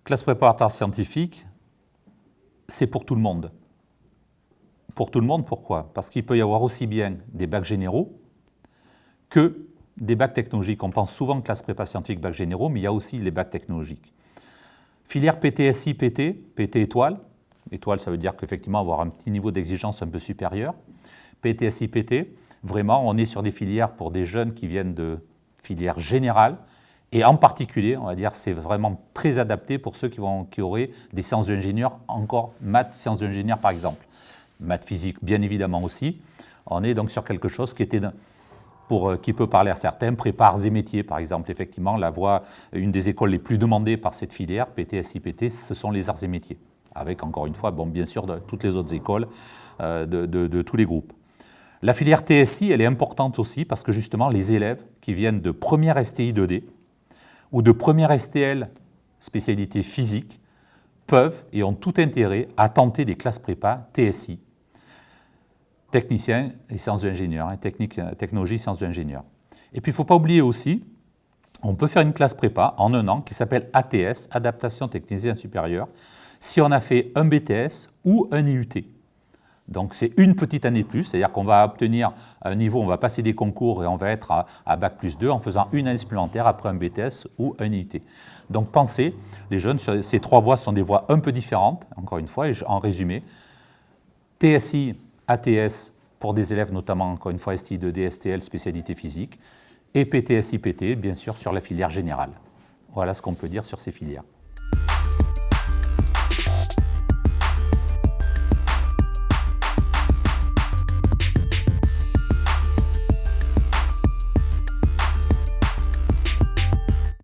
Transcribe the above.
Classe préparatoire scientifique, c'est pour tout le monde. Pour tout le monde, pourquoi? Parce qu'il peut y avoir aussi bien des bacs généraux que des bacs technologiques. On pense souvent classe prépa scientifique, bacs généraux, mais il y a aussi les bacs technologiques. Filière PTSI, PT, PT étoile. Étoile, ça veut dire qu'effectivement, avoir un petit niveau d'exigence un peu supérieur. PTSI, PT, vraiment, on est sur des filières pour des jeunes qui viennent de filières générales. Et en particulier, on va dire, c'est vraiment très adapté pour ceux qui auraient des sciences d'ingénieur, encore maths, sciences d'ingénieur par exemple. Maths physique, bien évidemment aussi. On est donc sur quelque chose qui peut parler à certains, prépa arts et métiers par exemple. Effectivement, une des écoles les plus demandées par cette filière, PTSI, PT, ce sont les arts et métiers. Avec encore une fois, bon, bien sûr, toutes les autres écoles de tous les groupes. La filière TSI, elle est importante aussi parce que justement, les élèves qui viennent de première STI 2D ou de première STL, spécialité physique, peuvent et ont tout intérêt à tenter des classes prépa TSI, technicien et sciences de l'ingénieur, technologie, sciences de l'ingénieur. Et puis il ne faut pas oublier aussi, on peut faire une classe prépa en 1 an qui s'appelle ATS, Adaptation Technicien Supérieur, si on a fait un BTS ou un IUT. Donc c'est une petite année plus, c'est-à-dire qu'on va obtenir un niveau, on va passer des concours et on va être à Bac plus 2 en faisant une année supplémentaire après un BTS ou un IUT. Donc pensez, les jeunes, ces 3 voies sont des voies un peu différentes, encore une fois, et en résumé, TSI, ATS pour des élèves notamment, encore une fois, STI 2D, STL, spécialité physique, et PTSI, PT, bien sûr, sur la filière générale. Voilà ce qu'on peut dire sur ces filières.